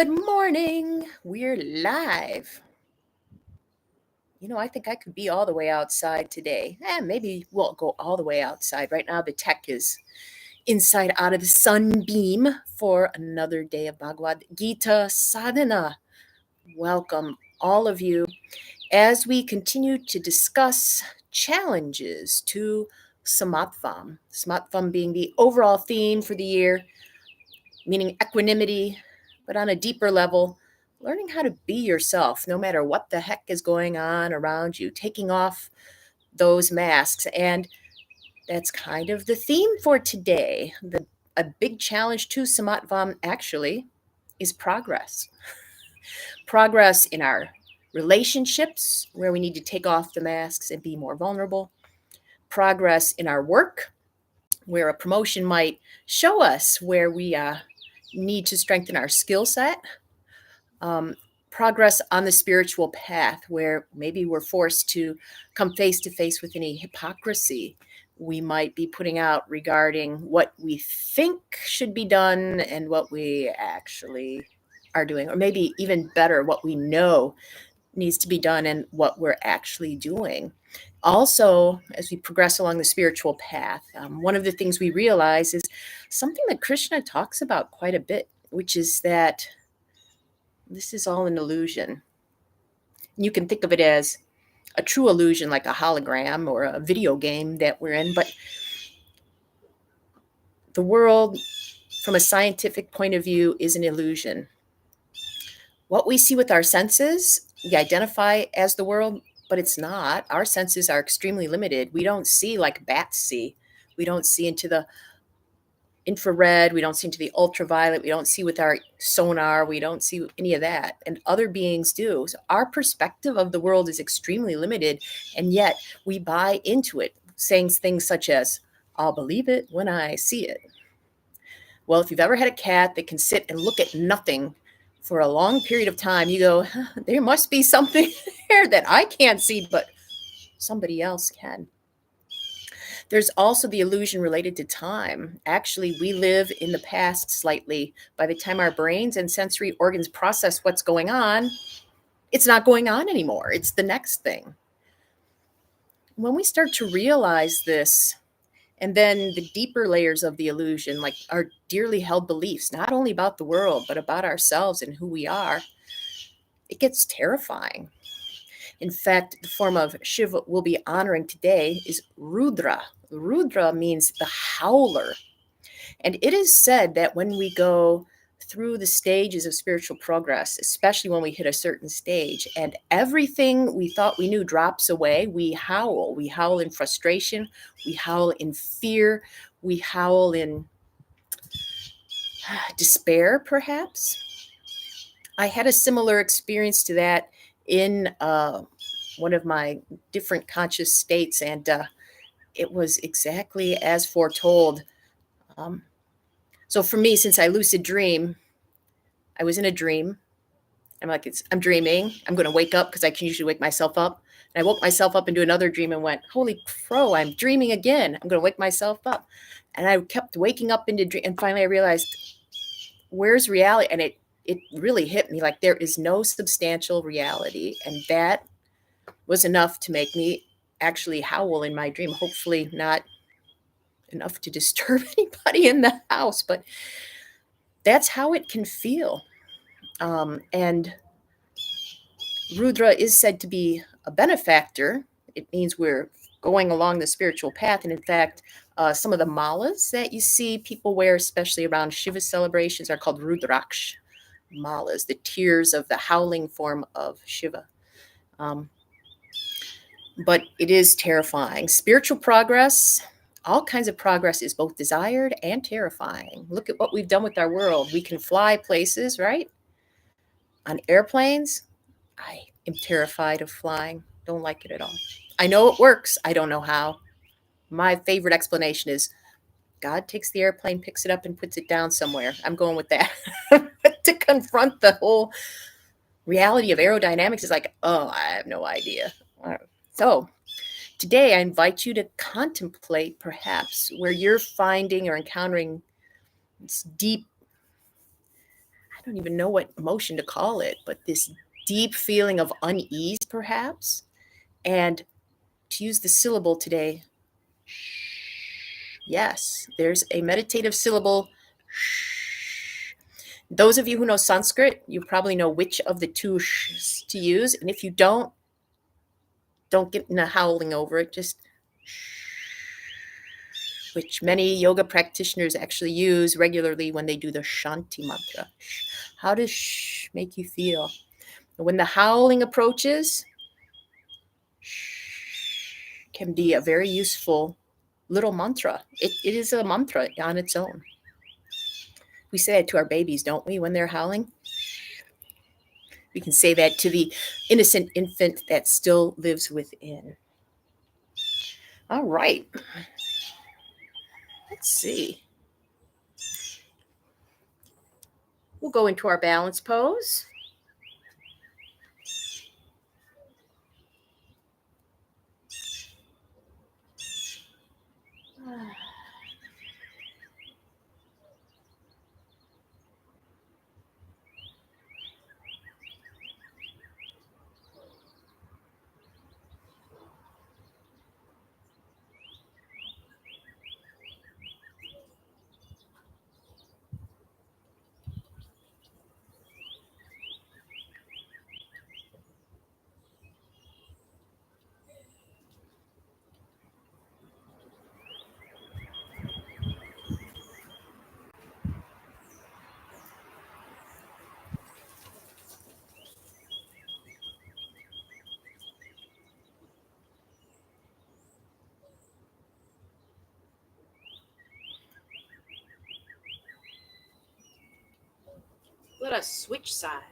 Good morning. We're live. I think I could be all the way outside today. Maybe we'll go all the way outside. Right now, the tech is inside out of the sunbeam for another day of Bhagavad Gita Sadhana. Welcome, all of you, as we continue to discuss challenges to Samatvam. Samatvam being the overall theme for the year, meaning equanimity, but on a deeper level, learning how to be yourself no matter what the heck is going on around you, taking off those masks. And that's kind of the theme for today. A big challenge to Samatvam actually is progress. Progress in our relationships, where we need to take off the masks and be more vulnerable. Progress in our work, where a promotion might show us where we need to strengthen our skill set. Progress on the spiritual path, where maybe we're forced to come face to face with any hypocrisy we might be putting out regarding what we think should be done and what we actually are doing, or maybe even better, what we know needs to be done and what we're actually doing. Also, as we progress along the spiritual path, one of the things we realize is something that Krishna talks about quite a bit, which is that this is all an illusion. You can think of it as a true illusion, like a hologram or a video game that we're in, but the world, from a scientific point of view, is an illusion. What we see with our senses, we identify as the world, but it's not. Our senses are extremely limited. We don't see like bats see. We don't see into the infrared, we don't see into the ultraviolet, we don't see with our sonar, we don't see any of that, and other beings do. So our perspective of the world is extremely limited, and yet we buy into it, saying things such as, I'll believe it when I see it. Well, if you've ever had a cat that can sit and look at nothing for a long period of time, you go, there must be something there that I can't see, but somebody else can. There's also the illusion related to time. Actually, we live in the past slightly. By the time our brains and sensory organs process what's going on, it's not going on anymore. It's the next thing. When we start to realize this, and then the deeper layers of the illusion, like our dearly held beliefs, not only about the world, but about ourselves and who we are, it gets terrifying. In fact, the form of Shiva we'll be honoring today is Rudra. Rudra means the howler. And it is said that when we go through the stages of spiritual progress, especially when we hit a certain stage, and everything we thought we knew drops away, we howl. We howl in frustration. We howl in fear. We howl in despair, perhaps. I had a similar experience to that in one of my different conscious states, and it was exactly as foretold. So for me, since I lucid dream, I was in a dream. I'm like, I'm dreaming. I'm going to wake up because I can usually wake myself up. And I woke myself up into another dream and went, holy crow, I'm dreaming again. I'm going to wake myself up. And I kept waking up into dream. And finally I realized, where's reality? And it really hit me like there is no substantial reality. And that was enough to make me actually howl in my dream. Hopefully not enough to disturb anybody in the house, but that's how it can feel. And Rudra is said to be a benefactor. It means we're going along the spiritual path. And in fact, some of the malas that you see people wear, especially around Shiva celebrations, are called Rudraksh malas, the tears of the howling form of Shiva. But it is terrifying. Spiritual progress, all kinds of progress, is both desired and terrifying. Look at what we've done with our world. We can fly places, right? On airplanes, I am terrified of flying. Don't like it at all. I know it works. I don't know how. My favorite explanation is God takes the airplane, picks it up, and puts it down somewhere. I'm going with that. To confront the whole reality of aerodynamics is like, oh, I have no idea. So today I invite you to contemplate perhaps where you're finding or encountering this deep don't even know what emotion to call it, but this deep feeling of unease, perhaps. And to use the syllable today, yes, there's a meditative syllable. Those of you who know Sanskrit, you probably know which of the two shs to use. And if you don't get in a howling over it, just which many yoga practitioners actually use regularly when they do the Shanti mantra. How does shh make you feel? When the howling approaches, can be a very useful little mantra. It is a mantra on its own. We say that to our babies, don't we, when they're howling? We can say that to the innocent infant that still lives within. All right. Let's see. We'll go into our balance pose. Let us switch sides.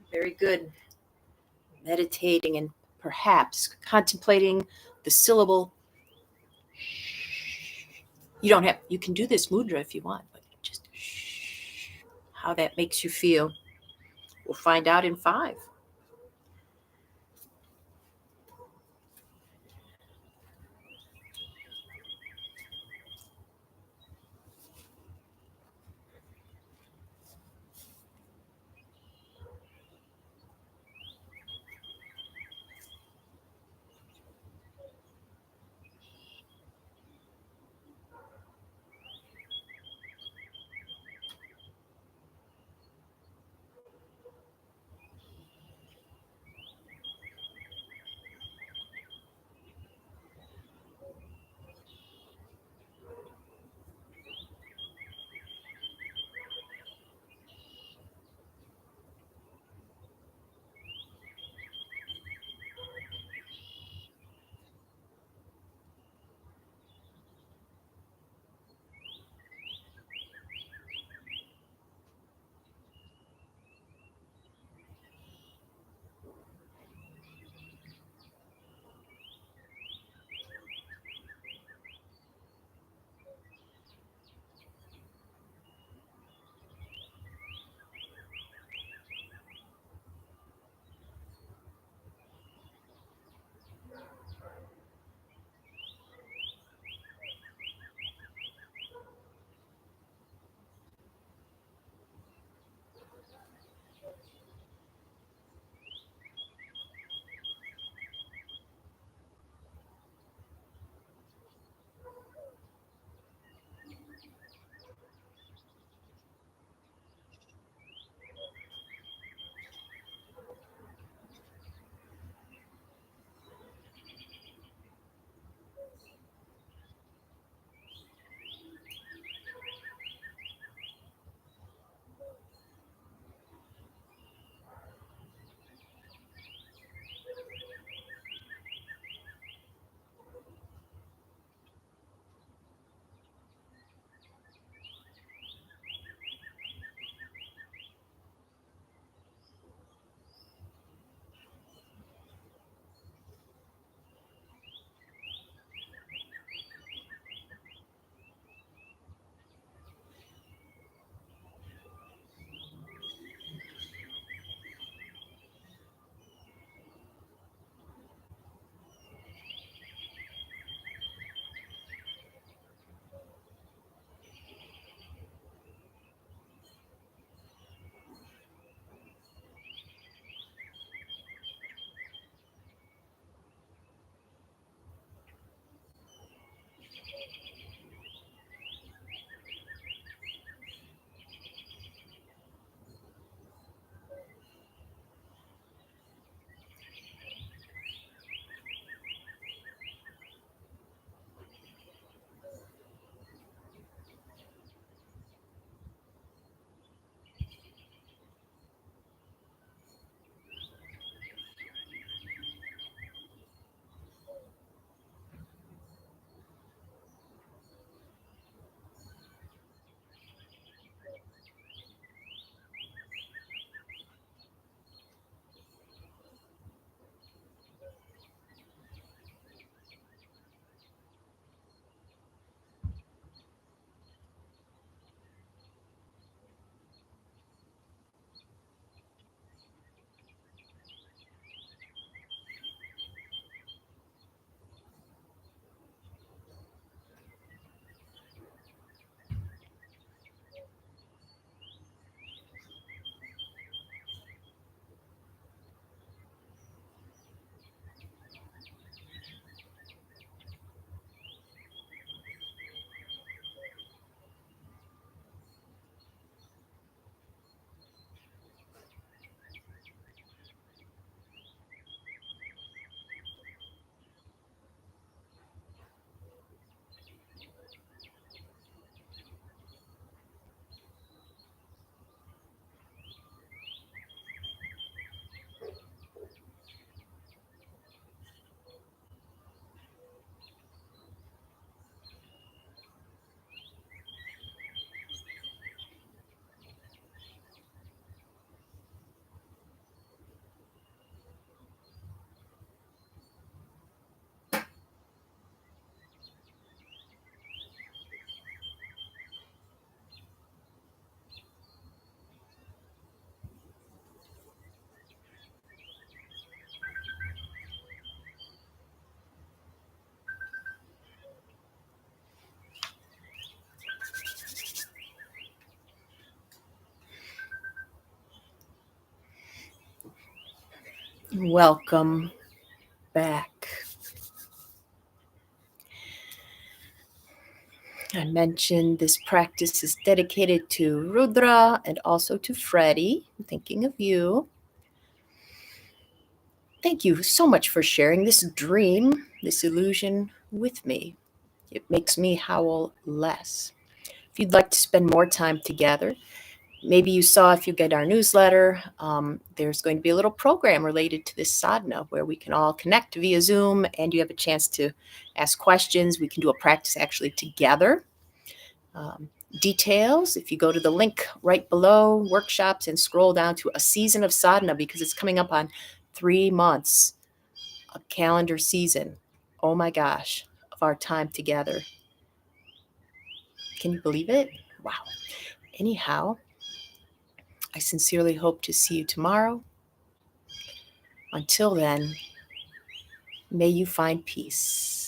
Very good. Meditating and perhaps contemplating the syllable. You can do this mudra if you want, but just how that makes you feel. We'll find out in 5. Welcome back. I mentioned this practice is dedicated to Rudra and also to Freddie. I'm thinking of you. Thank you so much for sharing this dream, this illusion with me. It makes me howl less. If you'd like to spend more time together, maybe you saw if you get our newsletter, there's going to be a little program related to this sadhana where we can all connect via Zoom and you have a chance to ask questions. We can do a practice actually together. Details, if you go to the link right below workshops and scroll down to a season of sadhana, because it's coming up on 3 months, a calendar season. Oh my gosh, of our time together. Can you believe it? Wow. Anyhow, I sincerely hope to see you tomorrow. Until then, may you find peace.